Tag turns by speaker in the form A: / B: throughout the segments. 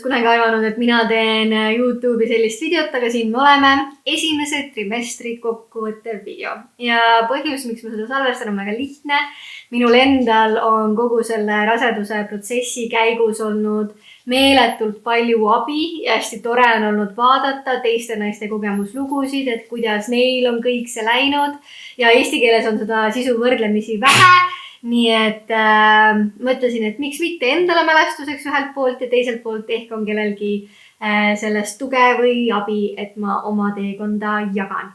A: kunagi arvanud, et mina teen YouTube'i sellist videot, aga siin me oleme. Esimese trimestri kokkuvõttev video. Ja põhjus, miks ma seda salvestan, on väga lihtne. Minul endal on kogu selle raseduse protsessi käigus olnud meeletult palju abi ja hästi tore on olnud vaadata teiste naiste kogemuslugusid, et kuidas neil on kõik see läinud. Ja eesti keeles on seda sisu võrdlemisi vähe. Nii et mõtlesin, et miks mitte endale mälestuseks ühelt poolt ja teiselt poolt ehk on kellelgi sellest tuge või abi, et ma oma teekonda jagan.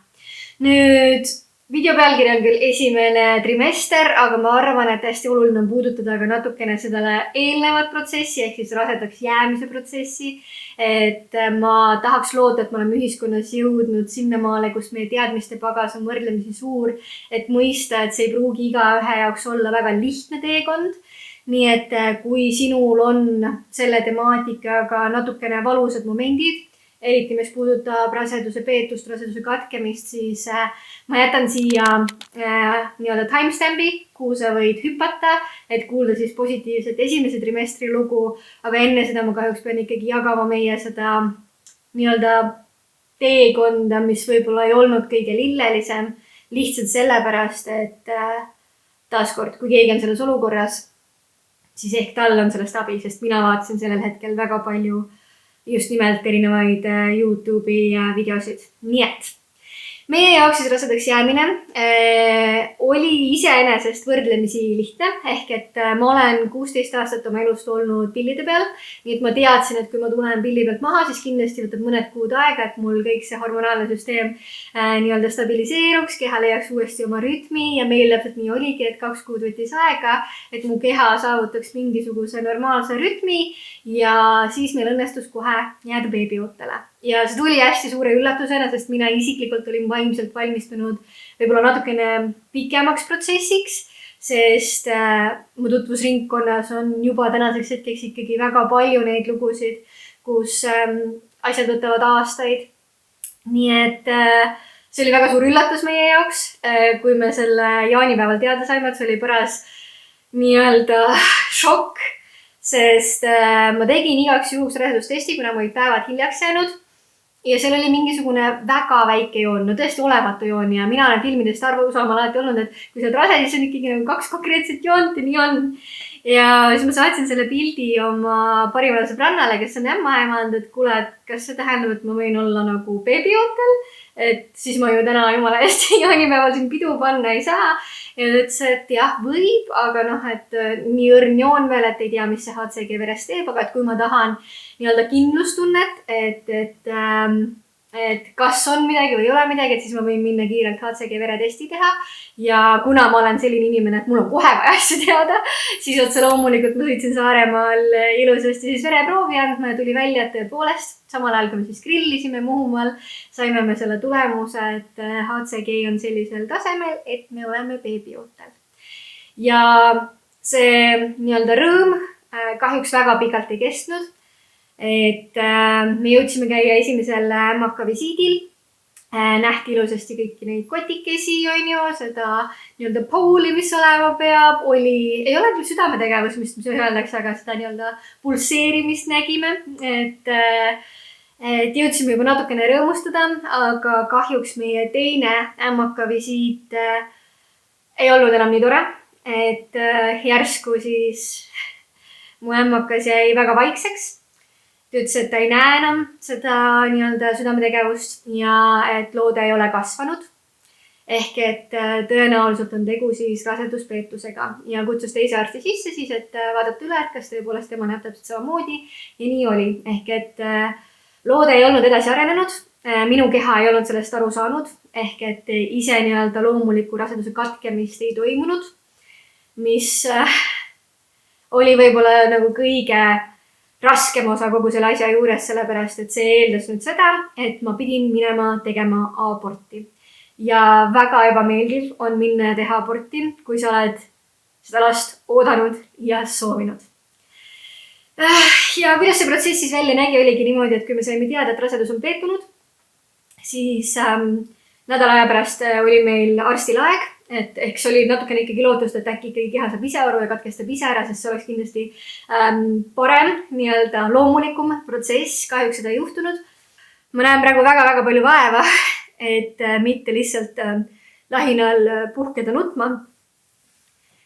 A: Nüüd video pealkiri on küll esimene trimester, aga ma arvan, et hästi oluline on puudutada ka natukene seda eelnevat protsessi ehk siis rasedaks jäämise protsessi. Et ma tahaks loota, et me oleme ühiskonnas jõudnud sinnamaale, kus meie teadmiste pagas on võrdlemisi suur, et mõista, et see ei pruugi igaühe jaoks olla väga lihtne teekond. Nii et kui sinul on selle temaatikaga natukene valusad momendid, eriti mis puudutab raseduse peetust, raseduse katkemist, siis ma jätan siia nii-öelda timestampi, kuhu sa võid hüpata, et kuulda siis positiivset esimese trimestri lugu. Aga enne seda ma kahjuks pean ikkagi jagama meie seda nii-öelda teekonda, mis võib-olla ei olnud kõige lillelisem. Lihtsalt sellepärast, et taaskord, kui keegi on selles olukorras, siis ehk tal on sellest abi, sest mina vaatasin sellel hetkel väga palju just nimelt erinevaid YouTube'i videosid. Nii et meie jaoks siis rasedaks jäämine oli iseenesest võrdlemisi lihtne. Ehk et ma olen 16 aastat oma elust olnud pillide peal. Nii et ma teadsin, et kui ma tulen pilli pealt maha, siis kindlasti võtab mõned kuud aega, et mul kõik see hormonaalne süsteem nii-öelda stabiliseeruks, keha leiaks uuesti oma rütmi ja meil täpselt nii oligi, et 2 kuud võttis aega, et mu keha saavutaks mingisuguse normaalse rütmi ja siis meil õnnestus kohe jääda beebiootele. Ja see tuli hästi suure üllatusena, sest mina isiklikult olin vaimselt valmistunud võib-olla natukene pikemaks protsessiks, sest mu tutvusringkonnas on juba tänaseks hetkeks ikkagi väga palju neid lugusid, kus asjad võtavad aastaid. Nii et see oli väga suur üllatus meie jaoks, kui me selle jaanipäeval teada saime, et see oli paras nii-öelda šokk, sest ma tegin igaks juhuks rasedustesti, kuna ma olin päevad hiljaks jäänud. Ja seal oli mingisugune väga väike joon, no tõesti olematu joon ja mina olen filmidest arusaama alati olnud, et kui sa oled rase, siis on ikkagi 2 konkreetset joont ja nii on. Ja siis ma saatsin selle pildi oma parimale sõbrannale, kes on ämmaemand, et kuule, et kas see tähendab, et ma võin olla nagu beebiootel, et siis ma ju täna jumala hästi jaanipäeval siin pidu panna ei saa. Ja ta ütles, et jah, võib, aga et nii õrn joon veel, et ei tea, mis see HCG veres teeb, aga et kui ma tahan nii-öelda kindlustunnet, et kas on midagi või ei ole midagi, et siis ma võin minna kiirelt HCG veretesti teha. Ja kuna ma olen selline inimene, et mul on kohe vaja asja teada, siis otse loomulikult ma sõitsin Saaremaal ilusasti siis vereproovi andma ja tuli välja, et tõepoolest samal ajal, kui me siis grillisime Muhumaal, saime me selle tulemuse, et HCG on sellisel tasemel, et me oleme beebiootel. Ja see nii-öelda rõõm kahjuks väga pikalt ei kestnud. Et me jõudsime käia esimesel ämmaka visiidil. Nähti ilusasti kõiki neid kotikesi, seda nii-öelda pooli, mis olema peab. Ei ole küll südametegevus, mis öeldakse, aga seda nii-öelda pulseerimist nägime. Et jõudsime juba natukene rõõmustada, aga kahjuks meie teine ämmaka visiit ei olnud enam nii tore. Et järsku siis mu ämmakas jäi väga vaikseks. Ta ütles, et ta ei näe enam seda nii-öelda südametegevust ja et loode ei ole kasvanud. Ehk et tõenäoliselt on tegu siis raseduspeetusega ja kutsus teise arsti sisse siis, et vaadata üle, et kas tõepoolest tema näeb täpselt samamoodi. Ja nii oli. Ehk et loode ei olnud edasi arenenud. Minu keha ei olnud sellest aru saanud. Ehk et ise nii-öelda loomuliku raseduse katkemist ei toimunud, mis oli võib-olla nagu kõige raskem osa kogu selle asja juures, sellepärast, et see eeldas nüüd seda, et ma pidin minema tegema aborti. Ja väga ebameeldiv on minna ja teha aborti, kui sa oled seda last oodanud ja soovinud. Ja kuidas see protsess siis välja nägi, oligi niimoodi, et kui me saime teada, et rasedus on peetunud, siis nädala aja pärast oli meil arstil aeg, et eks oli natukene ikkagi lootust, et äkki ikkagi keha saab ise aru ja katkestab ise ära, sest see oleks kindlasti parem, nii-öelda loomulikum protsess. Kahjuks seda ei juhtunud. Ma näen praegu väga-väga palju vaeva, et mitte lihtsalt lahinal puhkeda nutma,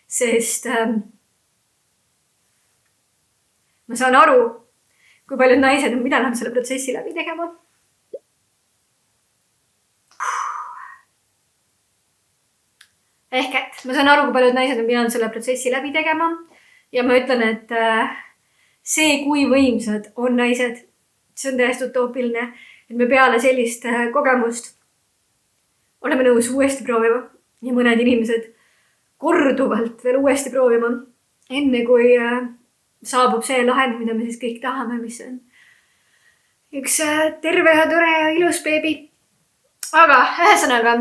A: sest ma saan aru, kui paljud naised on pidanud selle protsessi läbi tegema. Ehk et ma saan aru, kui paljud naised on pidanud selle protsessi läbi tegema ja ma ütlen, et see, kui võimsad on naised, see on täiesti utoopiline, et me peale sellist kogemust oleme nõus uuesti proovima ja mõned inimesed korduvalt veel uuesti proovima, enne kui saabub see lahend, mida me siis kõik tahame, mis on üks terve ja tore ja ilus beebi. Aga ühesõnaga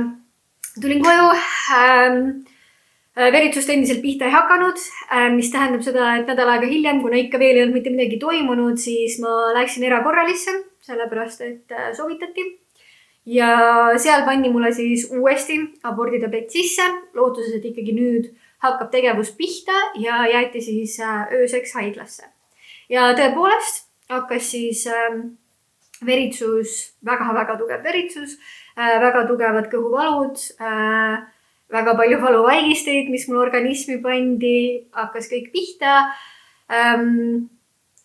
A: tulin koju, veritsust endiselt pihta ei hakanud, mis tähendab seda, et nädal aega hiljem, kuna ikka veel ei olnud mitte midagi toimunud, siis ma läksin erakorralisse, sellepärast et soovitati. Ja seal panni mulle siis uuesti aborditablett sisse, lootuses, et ikkagi nüüd hakkab tegevus pihta ja jäeti siis ööseks haiglasse. Ja tõepoolest hakkas siis veritsus, väga tugev veritsus, väga tugevad kõhuvalud, väga palju valuvaigisteid, mis mul organismi pandi, hakkas kõik pihta.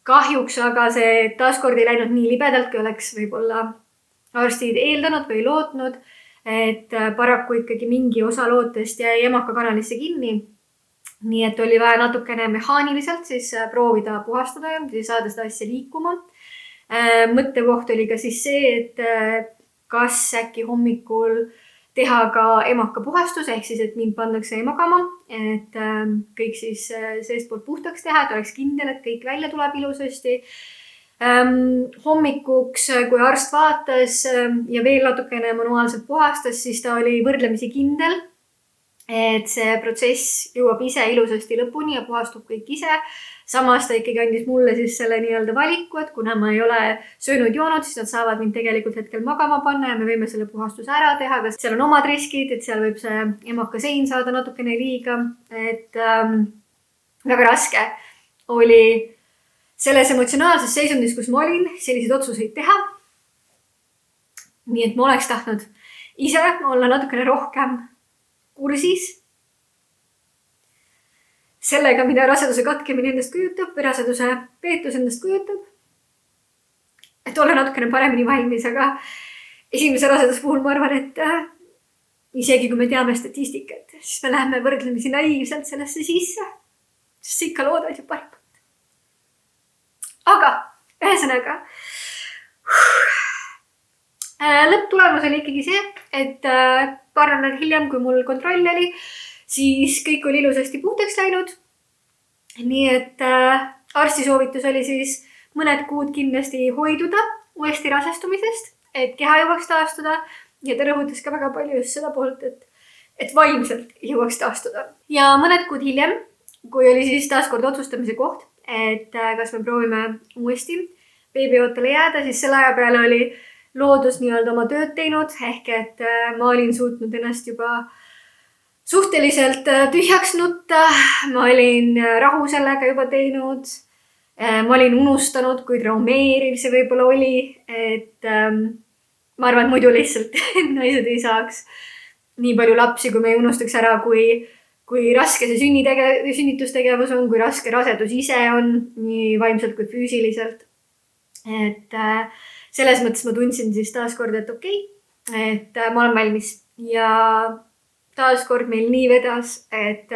A: Kahjuks aga see taaskord ei läinud nii libedalt, kui oleks võib-olla arstid eeldanud või lootnud, et paraku ikkagi mingi osa lootest jäi emakakanalisse kinni. Nii et oli vaja natukene mehaaniliselt siis proovida puhastada ja saada seda asja liikuma. Mõttekoht oli ka siis see, et kas äkki hommikul teha ka emaka puhastus, ehk siis, et mind pandakse emakama, et kõik siis seestpoolt puhtaks teha, et oleks kindel, et kõik välja tuleb ilusasti. Hommikuks, kui arst vaatas ja veel natukene manuaalselt puhastas, siis ta oli võrdlemisi kindel, et see protsess jõuab ise ilusasti lõpuni ja puhastub kõik ise. Samas ta ikkagi andis mulle siis selle nii-öelda valiku, et kuna ma ei ole söönud joonud, siis nad saavad mind tegelikult hetkel magama panna ja me võime selle puhastuse ära teha, aga seal on omad riskid, et seal võib see emaka sein saada natukene liiga, et väga raske oli selles emotsionaalses seisundis, kus ma olin, selliseid otsuseid teha. Nii et ma oleks tahtnud ise olla natukene rohkem kursis sellega, mida raseduse katkemine endast kujutab või raseduse peetus endast kujutab. Et olla natukene paremini valmis, aga esimese raseduse puhul ma arvan, et isegi kui me teame statistikat, siis me läheme võrdlemisi naiivselt sellesse sisse, sest ikka loodad ju parimat. Aga ühesõnaga lõpptulemus oli ikkagi see, et paar nädalat hiljem, kui mul kontroll oli, siis kõik oli ilusasti puhtaks läinud. Nii et arsti soovitus oli siis mõned kuud kindlasti hoiduda uuesti rasestumisest, et keha jõuaks taastuda ja ta rõhutas ka väga palju just seda poolt, et vaimselt jõuaks taastuda. Ja mõned kuud hiljem, kui oli siis taaskord otsustamise koht, et kas me proovime uuesti beebiootele jääda, siis selle aja peale oli loodus nii-öelda oma tööd teinud, ehk et ma olin suutnud ennast juba suhteliselt tühjaks nutta, ma olin rahu sellega juba teinud, ma olin unustanud, kui traumeeriv see võib-olla oli, et ma arvan, et muidu lihtsalt naised ei saaks nii palju lapsi, kui me ei unustaks ära, kui raske see sünnitustegevus on, kui raske rasedus ise on, nii vaimselt kui füüsiliselt. Et selles mõttes ma tundsin siis taaskord, et okei, et ma olen valmis. Ja taaskord meil nii vedas, et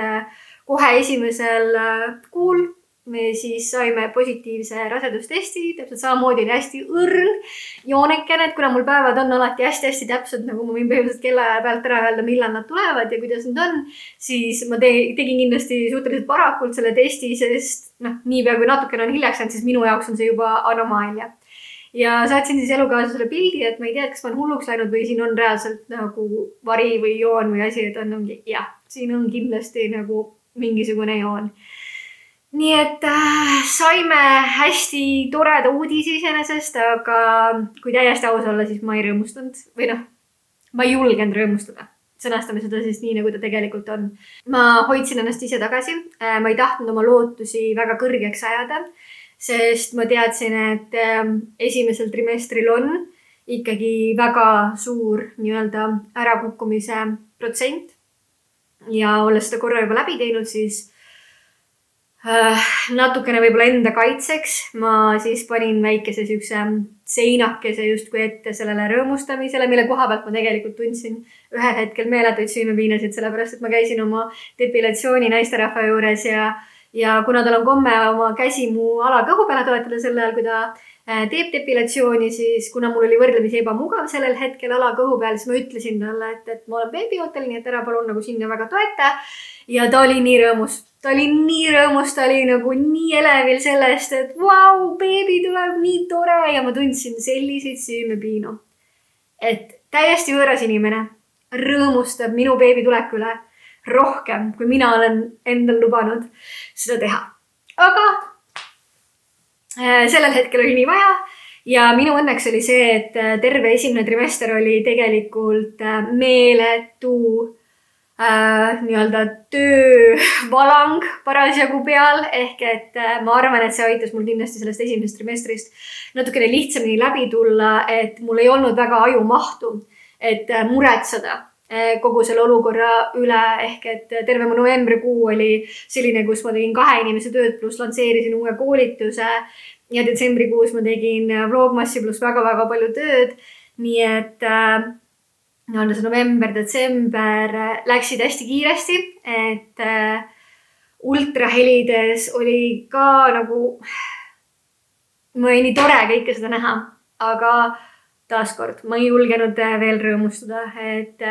A: kohe esimesel kuul me siis saime positiivse rasedustesti, täpselt samamoodi oli hästi õrn joonekene, et kuna mul päevad on alati hästi täpsed, nagu ma võin põhimõtteliselt kellaaja pealt ära öelda, millal nad tulevad ja kuidas nad on, siis ma tegin kindlasti suhteliselt varakult selle testi, sest niipea kui natukene on hiljaks jäänud, siis minu jaoks on see juba anomaalia. Ja saatsin siis elukaaslasele pildi, et ma ei tea, kas ma olen hulluks läinud või siin on reaalselt nagu vari või joon või asi, et on jah, siin on kindlasti nagu mingisugune joon. Nii et saime hästi toreda uudisi iseenesest, aga kui täiesti aus olla, siis ma ei rõõmustanud või ma ei julgenud rõõmustada. sõnastame seda siis nii, nagu ta tegelikult on. Ma hoidsin ennast ise tagasi. Ma ei tahtnud oma lootusi väga kõrgeks ajada, sest ma teadsin, et esimesel trimestril on ikkagi väga suur nii-öelda ärakukkumise protsent. Ja olles seda korra juba läbi teinud, siis natukene võib-olla enda kaitseks ma siis panin väikese siukse seinakese justkui ette sellele rõõmustamisele, mille koha pealt ma tegelikult tundsin ühel hetkel meeletuid süümepiinasid, sellepärast et ma käisin oma depilatsiooni naisterahva juures ja kuna tal on komme oma käsi mu alakõhu peale toetada sel ajal, kui ta teeb depilatsiooni, siis kuna mul oli võrdlemisi ebamugav sellel hetkel alakõhu peal, siis ma ütlesin talle, et ma olen beebiootel, nii et ära palun nagu sinna väga toeta. Ja ta oli nii rõõmus. Ta oli nagu nii elevil sellest, et vau, beebi tuleb nii tore ja ma tundsin selliseid süümepiinu. Et täiesti võõras inimene rõõmustab minu beebi tuleku üle rohkem, kui mina olen endal lubanud seda teha. Aga sellel hetkel oli nii vaja ja minu õnneks oli see, et terve esimene trimester oli tegelikult meeletu nii-öelda töövalang parasjagu peal, ehk et ma arvan, et see aitas mul kindlasti sellest esimesest trimestrist natukene lihtsamini läbi tulla, et mul ei olnud väga ajumahtu, et muretseda kogu selle olukorra üle, ehk et terve mu novembrikuu oli selline, kus ma tegin 2 inimese tööd pluss lansseerisin uue koolituse ja detsembrikuus ma tegin vlogmassi pluss väga-väga palju tööd, nii et see november-detsember läksid hästi kiiresti, et ultrahelides oli ka nagu, mul oli nii tore kõike seda näha, aga taaskord, ma ei julgenud veel rõõmustada, et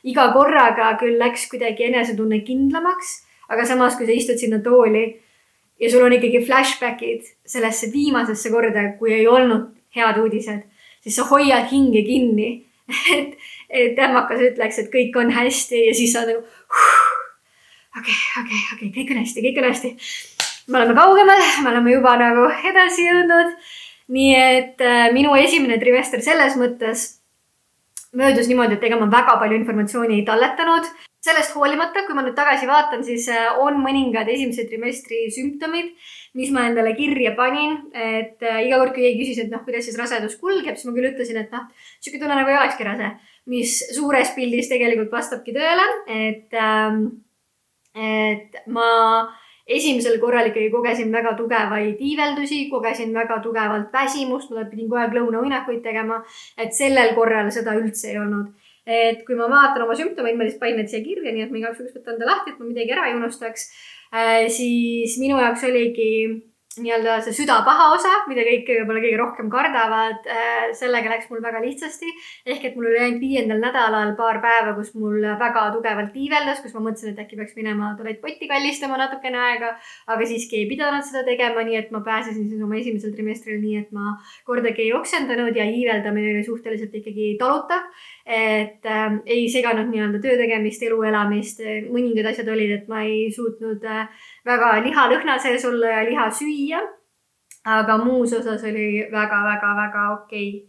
A: iga korraga küll läks kuidagi enesetunne kindlamaks, aga samas, kui sa istud sinna tooli ja sul on ikkagi flashbackid sellesse viimasesse korda, kui ei olnud head uudised, siis sa hoiad hinge kinni, et ämmakas ütleks, et kõik on hästi ja siis sa nagu okei, kõik on hästi. Me oleme kaugemal, me oleme juba nagu edasi jõudnud. Nii et minu esimene trimester selles mõttes möödus niimoodi, et ega ma väga palju informatsiooni ei talletanud. Sellest hoolimata, kui ma nüüd tagasi vaatan, siis on mõningad esimese trimestri sümptomid, mis ma endale kirja panin, et iga kord, kui keegi küsis, et kuidas siis rasedus kulgeb, siis ma küll ütlesin, et siuke tunne nagu ei olekski rase, mis suures pildis tegelikult vastabki tõele, et ma esimesel korral ikkagi kogesin väga tugevaid iiveldusi, kogesin väga tugevalt väsimust, ma pidin kogu aeg lõunauinakuid tegema, et sellel korral seda üldse ei olnud. Et kui ma vaatan oma sümptomeid, ma lihtsalt panin need siia kirja, nii et ma igaks juhuks võtan ta lahti, et ma midagi ära ei unustaks, siis minu jaoks oligi nii-öelda see südapaha osa, mida kõik võib-olla kõige rohkem kardavad, sellega läks mul väga lihtsasti. Ehk et mul oli ainult 5. nädalal paar päeva, kus mul väga tugevalt iiveldas, kus ma mõtlesin, et äkki peaks minema tualettpotti kallistama natukene aega, aga siiski ei pidanud seda tegema, nii et ma pääsesin siis oma esimesel trimestril nii, et ma kordagi ei oksendanud ja iiveldamine oli suhteliselt ikkagi talutav, et ei seganud nii-öelda töö tegemist, elu elamist, mõningad asjad olid, et ma ei suutnud väga liha lõhna sees olla ja liha süüa, aga muus osas oli väga okei.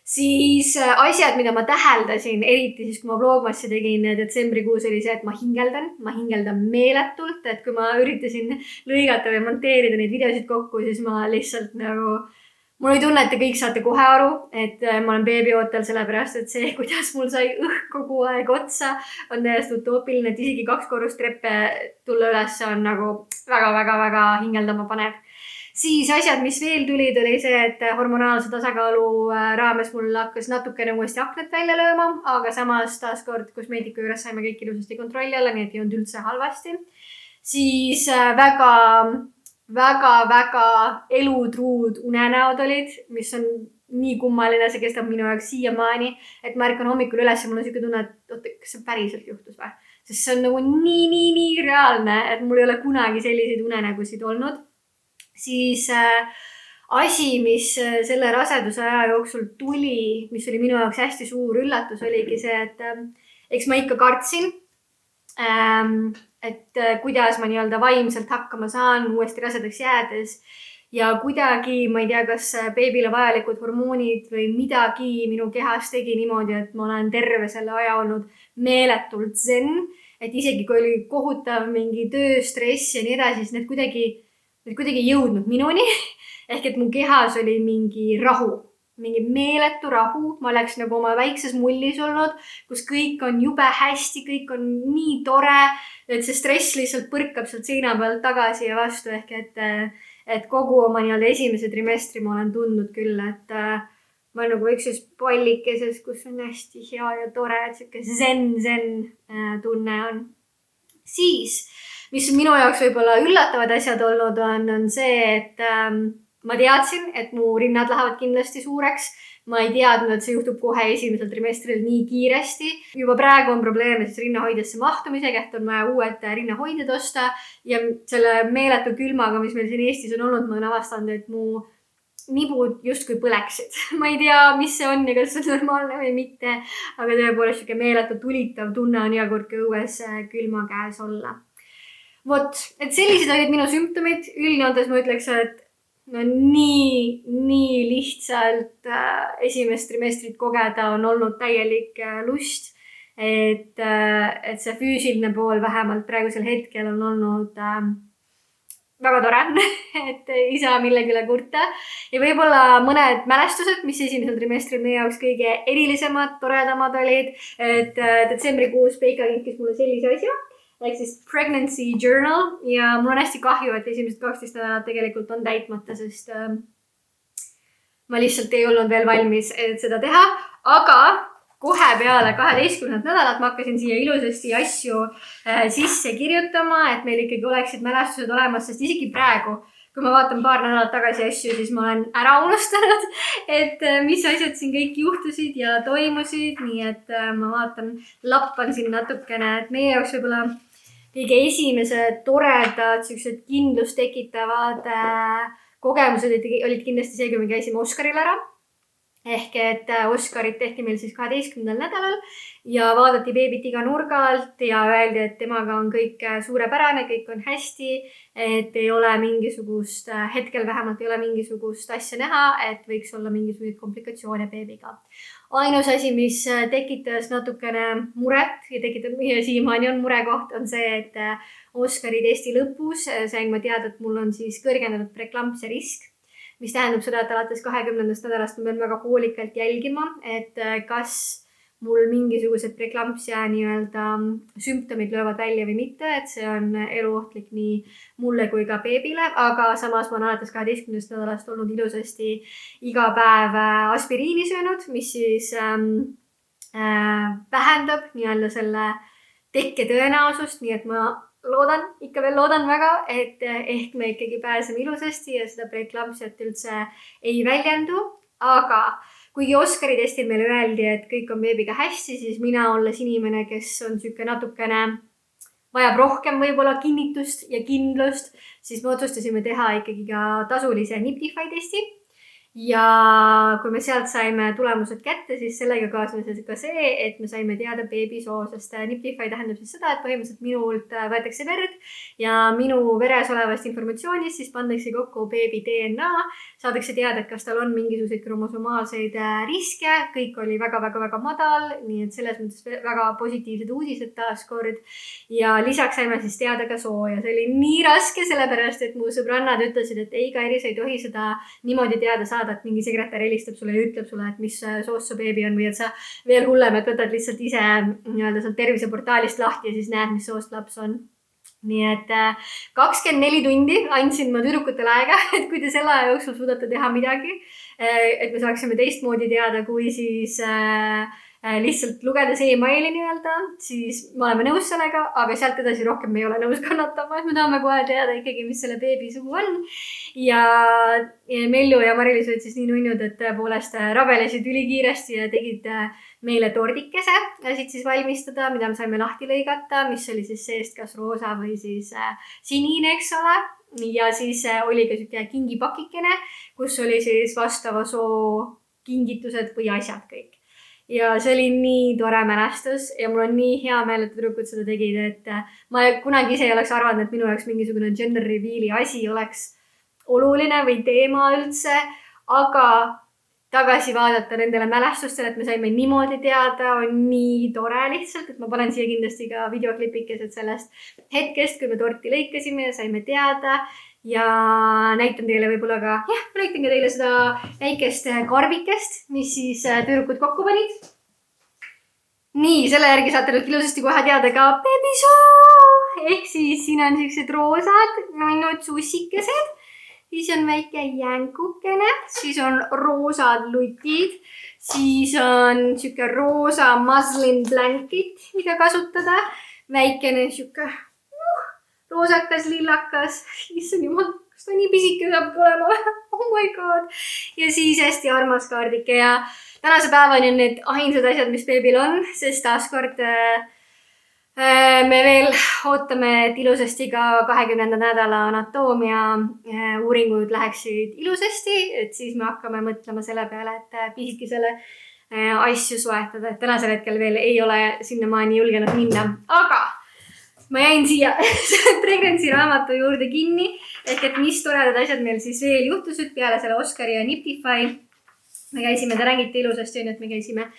A: Siis asjad, mida ma täheldasin, eriti siis, kui ma vlogmassi tegin detsembrikuus, oli see, et ma hingeldan meeletult, et kui ma üritasin lõigata või monteerida neid videosid kokku, siis ma lihtsalt nagu, mul oli tunne, et te kõik saate kohe aru, et ma olen beebiootel, sellepärast, et see, kuidas mul sai õhk kogu aeg otsa, on täiesti utoopiline, et isegi 2 korrust treppe tulla üles on nagu väga hingeldama panev. Siis asjad, mis veel tulid, oli see, et hormonaalse tasakaalu raames mul hakkas natukene uuesti aknad välja lööma, aga samas taaskord kosmeetiku juures saime kõik ilusasti kontrolli alla, nii et ei olnud üldse halvasti. Siis väga elutruud unenäod olid, mis on nii kummaline, see kestab minu jaoks siiamaani, et ma ärkan hommikul üles ja mul on siuke tunne, et oota, kas see päriselt juhtus või? Sest see on nagu nii reaalne, et mul ei ole kunagi selliseid unenägusid olnud. Siis asi, mis selle raseduse aja jooksul tuli, mis oli minu jaoks hästi suur üllatus, oligi see, et eks ma ikka kartsin, et kuidas ma nii-öelda vaimselt hakkama saan uuesti rasedaks jäädes. ja kuidagi, ma ei tea, kas beebile vajalikud hormoonid või midagi minu kehas tegi niimoodi, et ma olen terve selle aja olnud meeletult zen, et isegi kui oli kohutav mingi tööstress ja nii edasi, siis need kuidagi ei jõudnud minuni. Ehk et mu kehas oli mingi rahu, mingi meeletu rahu. Ma oleks nagu oma väikses mullis olnud, kus kõik on jube hästi, kõik on nii tore, et see stress lihtsalt põrkab sealt seina pealt tagasi ja vastu. Ehk et kogu oma nii-öelda esimese trimestri ma olen tundnud küll, et ma olen nagu ükses pallikeses, kus on hästi hea ja tore, et siuke zen tunne on. Siis, mis minu jaoks võib-olla üllatavad asjad olnud on see, et ma teadsin, et mu rinnad lähevad kindlasti suureks. Ma ei teadnud, et see juhtub kohe esimesel trimestril nii kiiresti. Juba praegu on probleeme siis rinnahoidesse mahtumisega, et on vaja uued rinnahoided osta. Ja selle meeletu külmaga, mis meil siin Eestis on olnud, ma olen avastanud, et mu nibud justkui põleksid. Ma ei tea, mis see on ja kas see on normaalne või mitte, aga tõepoolest siuke meeletu tulitav tunne on iga kord, kui õues külma käes olla. Vot, et sellised olid minu sümptomid. Üldjoontes ma ütleks, et no nii lihtsalt esimest trimestrit kogeda on olnud täielik lust. Et see füüsiline pool vähemalt praegusel hetkel on olnud väga tore, et ei saa millegile kurta. Ja võib-olla mõned mälestused, mis esimesel trimestril meie jaoks kõige erilisemad, toredamad olid. Et detsembrikuus Peika kinkis mulle sellise asja, ehk siis pregnancy journal. Ja mul on hästi kahju, et esimesed 12 nädalat tegelikult on täitmata, sest ma lihtsalt ei olnud veel valmis seda teha. Aga kohe peale 12 nädalat ma hakkasin siia ilusasti asju sisse kirjutama, et meil ikkagi oleksid mälestused olemas, sest isegi praegu, kui ma vaatan paar nädalat tagasi asju, siis ma olen ära unustanud, et mis asjad siin kõik juhtusid ja toimusid. Nii et ma vaatan, lappan siin natukene, et meie jaoks võib-olla kõige esimesed toredad, sellised kindlust tekitavad kogemused olid kindlasti see, kui me käisime Oscaril ära. Ehk et Oscarit tehti meil siis 12. nädalal ja vaadati beebit iga nurga alt ja öeldi, et temaga on kõik suurepärane, kõik on hästi, et ei ole mingisugust, hetkel vähemalt ei ole mingisugust asja näha, et võiks olla mingisuguseid komplikatsioone beebiga. Ainus asi, mis tekitas natukene muret ja tekitab siiamaani on murekoht, on see, et Oscari testi lõpus sain ma teada, et mul on siis kõrgendatud preklampsia risk, mis tähendab seda, et alates 20. nädalast ma pean väga hoolikalt jälgima, et kas mul mingisugused preklampsia nii-öelda sümptomid löövad välja või mitte, et see on eluohtlik nii mulle kui ka beebile, aga samas ma olen alates 12. nädalast olnud ilusasti iga päev aspiriini söönud, mis siis vähendab nii-öelda selle tekke tõenäosust, nii et ma ikka veel loodan väga, et ehk me ikkagi pääseme ilusasti ja seda preklampsiat üldse ei väljendu, aga kuigi Oscari testil meile öeldi, et kõik on beebiga hästi, siis mina olles inimene, kes on siuke natukene vajab rohkem võib-olla kinnitust ja kindlust, siis me otsustasime teha ikkagi ka tasulise Niptify testi. Ja kui me sealt saime tulemused kätte, siis sellega kaasnes ka see, et me saime teada beebi soo, sest Niptify tähendab siis seda, et põhimõtteliselt minult võetakse verd ja minu veres olevast informatsioonist siis pandakse kokku beebi DNA, saadakse teada, et kas tal on mingisuguseid kromosomaalseid riske, kõik oli väga madal, nii et selles mõttes väga positiivsed uudised taaskord ja lisaks saime siis teada ka soo ja see oli nii raske, sellepärast et mu sõbrannad ütlesid, et ei, Kairi, sa ei tohi seda niimoodi teada saada, et mingi sekretär helistab sulle ja ütleb sulle, et mis soost su beebi on või et sa veel hullem, et võtad lihtsalt ise nii-öelda sealt terviseportaalist lahti ja siis näed, mis soost laps on. Nii et 24 tundi andsin ma tüdrukutele aega, et kui te selle aja jooksul suudate teha midagi, et me saaksime teistmoodi teada, kui siis lihtsalt lugedes emaili nii-öelda, siis me oleme nõus sellega, aga sealt edasi rohkem me ei ole nõus kannatama, et me tahame kohe teada ikkagi, mis selle beebi sugu on. Ja Mellu ja Mari-Liis olid siis nii nunnud, et tõepoolest rabelesid ülikiiresti ja tegid meile tordikese ja siit siis valmistada, mida me saime lahti lõigata, mis oli siis seest kas roosa või siis sinine, eks ole. Ja siis oli ka siuke kingipakikene, kus oli siis vastava soo kingitused või asjad kõik. Ja see oli nii tore mälestus ja mul on nii hea meel, et tüdrukud seda tegid, et ma kunagi ise ei oleks arvanud, et minu jaoks mingisugune gender reveal'i asi oleks oluline või teema üldse, aga tagasi vaadata nendele mälestustele, et me saime niimoodi teada, on nii tore lihtsalt, et ma panen siia kindlasti ka videoklipikesed sellest hetkest, kui me torti lõikasime ja saime teada ja näitan teile võib-olla ka, ma näitan ka teile seda väikest karbikest, mis siis tüdrukud kokku panid. Nii, selle järgi saate nüüd ilusasti kohe teada ka baby show! Ehk siis siin on sellised roosad nunnud sussikesed, siis on väike jänkukene, siis on roosad lutid, siis on siuke roosa muslin blanket, mida kasutada, väikene siuke roosakas, lillakas, issand jumal, kas ta nii pisike saabki olema? Oh my god! Ja siis hästi armas kaardike ja tänase päevani on need ainsad asjad, mis beebil on, sest taaskord me veel ootame, et ilusasti ka 20. nädala anatoomia uuringud läheksid ilusasti, et siis me hakkame mõtlema selle peale, et pisikesele asju soetada, et tänasel hetkel veel ei ole sinnamaani julgenud minna, aga ma jäin siia pregnancy raamatu juurde kinni, ehk et mis toredad asjad meil siis veel juhtusid peale selle Oscari ja Niptify. Me käisime, te räägite ilusasti, et me käisime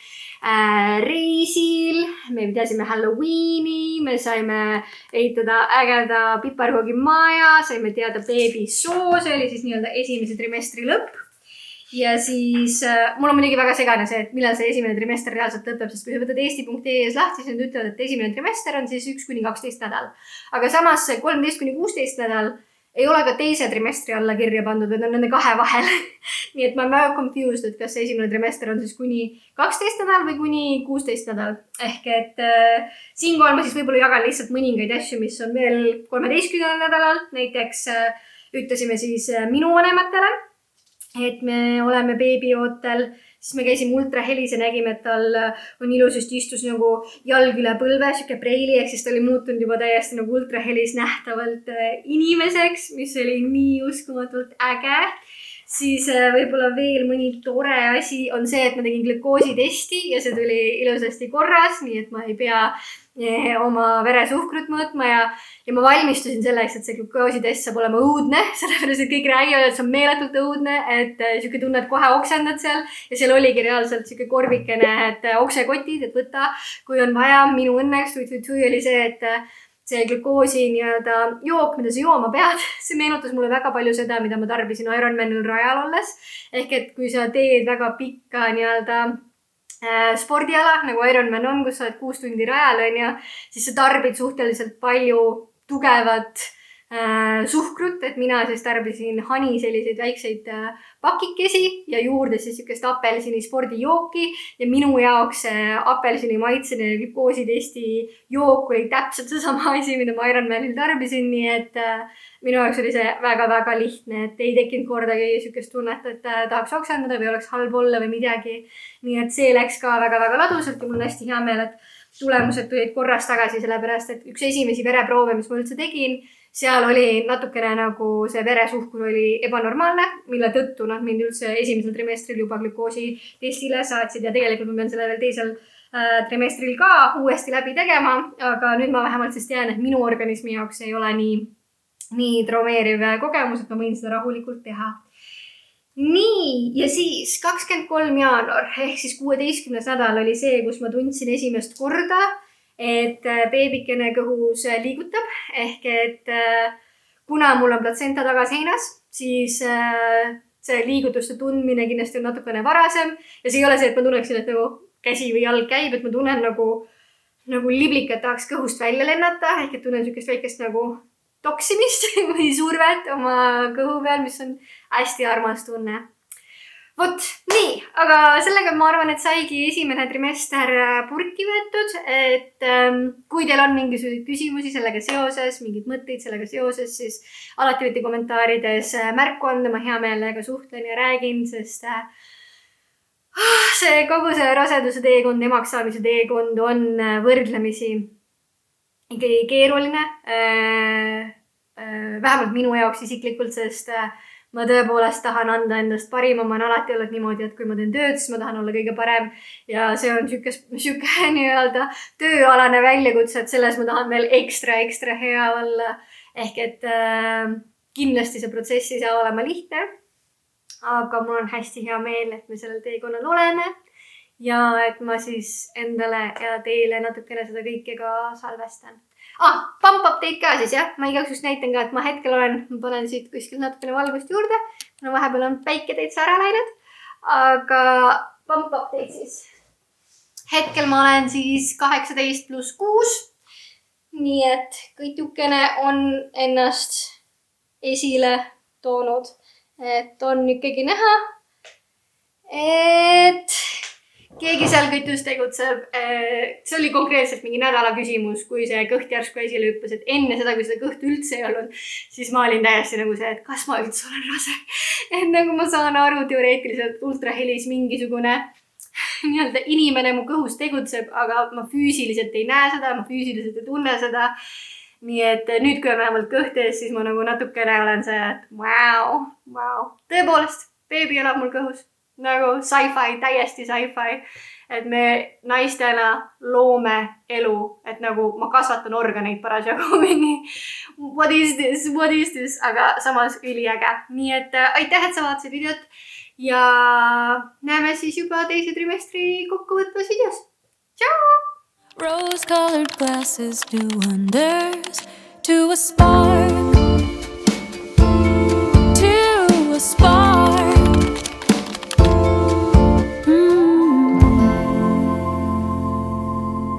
A: reisil, me pidasime Halloweeni, me saime ehitada ägeda piparkoogimaja, saime teada beebi soo, see oli siis nii-öelda esimese trimestri lõpp. Ja siis mul on muidugi väga segane see, et millal see esimene trimester reaalselt lõpeb, sest kui sa võtad eesti.ee-s lahti, siis nad ütlevad, et esimene trimester on siis 1-12 nädal. Aga samas 13-16 nädal ei ole ka teise trimestri alla kirja pandud, vaid on nende kahe vahel. Nii et ma olen väga confused, et kas see esimene trimester on siis kuni 12 nädal või kuni 16 nädal. Ehk et siinkohal ma siis võib-olla jagan lihtsalt mõningaid asju, mis on veel 13. nädalal. Näiteks ütlesime siis minu vanematele, et me oleme beebiootel. Siis me käisime ultrahelis ja nägime, et tal on ilusasti istus nagu jalg üle põlve, siuke preili, ehk siis ta oli muutunud juba täiesti nagu ultrahelis nähtavalt inimeseks, mis oli nii uskumatult äge. Siis võib-olla veel mõni tore asi on see, et ma tegin glükoositesti ja see tuli ilusasti korras, nii et ma ei pea oma veresuhkrut mõõtma ja ma valmistusin selleks, et see glükoositest saab olema õudne, sellepärast et kõik räägivad, et see on meeletult õudne, et siuke tunne, et kohe oksendad seal ja seal oligi reaalselt siuke korbikene, et oksekotid, et võta, kui on vaja. Minu õnneks oli see, et see glükoosi nii-öelda jook, mida sa jooma pead, see meenutas mulle väga palju seda, mida ma tarbisin Ironmanil rajal olles. Ehk et kui sa teed väga pikka nii-öelda spordiala, nagu Ironman on, kus sa oled 6 tundi rajal, siis sa tarbid suhteliselt palju tugevat suhkrut, et mina siis tarbisin hani selliseid väikseid pakikesi ja juurde siis siukest apelsini spordijooki ja minu jaoks apelsini maitseline glükoositesti jook oli täpselt seesama asi, mida ma Ironmanil tarbisin, nii et minu jaoks oli see väga-väga lihtne, et ei tekkinud kordagi siukest tunnet, et tahaks oksendada või oleks halb olla või midagi. Nii et see läks ka väga-väga ladusalt ja mul on hästi hea meel, et tulemused tulid korras tagasi, sellepärast et üks esimesi vereproove, mis ma üldse tegin, seal oli natukene nagu see veresuhkur oli ebanormaalne, mille tõttu nad mind üldse esimesel trimestril juba glükoosi testile saatsid ja tegelikult ma pean selle veel teisel trimestril ka uuesti läbi tegema, aga nüüd ma vähemalt siis tean, et minu organismi jaoks ei ole nii traumeeriv kogemus, et ma võin seda rahulikult teha. Nii, ja siis 23. jaanuar ehk siis 16. nädal oli see, kus ma tundsin esimest korda, et beebikene kõhus liigutab, ehk et kuna mul on platsenta tagaseinas, siis see liigutuste tundmine kindlasti on natukene varasem ja see ei ole see, et ma tunneksin, et nagu käsi või jalg käib, et ma tunnen nagu liblikat tahaks kõhust välja lennata, ehk et tunnen siukest väikest nagu toksimist või survet oma kõhu peal, mis on hästi armas tunne. Vot, nii, aga sellega ma arvan, et saigi esimene trimester purki võetud, et kui teil on mingisuguseid küsimusi sellega seoses, mingid mõtteid sellega seoses, siis alati võite kommentaarides märku anda, ma hea meelega suhtlen ja räägin, sest kogu see raseduse teekond, emaks saamise teekond on võrdlemisi ikkagi keeruline, vähemalt minu jaoks isiklikult, sest ma tõepoolest tahan anda endast parima, ma olen alati olnud niimoodi, et kui ma teen tööd, siis ma tahan olla kõige parem ja see on siuke nii-öelda tööalane väljakutse, et selles ma tahan veel ekstra hea olla. Ehk et kindlasti see protsess ei saa olema lihtne. Aga mul on hästi hea meel, et me sellel teekonnal oleme ja et ma siis endale ja teile natukene seda kõike ka salvestan. Pump update ka siis jah. Ma igaks just näitan ka, et ma hetkel ma panen siit kuskil natukene valgust juurde. Vahepeal on päike täitsa ära läinud. Aga pump update siis. Hetkel ma olen siis 18+6. Nii et kõitukene on ennast esile toonud. Et on ikkagi näha, et keegi seal kütus tegutseb. See oli konkreetselt mingi nädala küsimus, kui see kõht järsku esile hüppas, et enne seda, kui seda kõhtu üldse ei olnud, siis ma olin täiesti nagu see, et kas ma üldse olen rase. Et nagu ma saan aru teoreetiliselt ultrahelis mingisugune nii-öelda inimene mu kõhus tegutseb, aga ma füüsiliselt ei näe seda, ma füüsiliselt ei tunne seda. Nii et nüüd, kui on vähemalt kõht ees, siis ma nagu natukene olen see, et wow. Tõepoolest, beebi elab mul kõhus. Nagu sci-fi, täiesti sci-fi. Et me naistena loome elu, et nagu ma kasvatan organeid parasjagu mingi what is this, aga samas üliäge. Nii et aitäh, et sa vaatasid videot ja näeme siis juba teise trimestri kokkuvõtvas videos. Tšau!
B: Rose-colored glasses do wonders to a spark.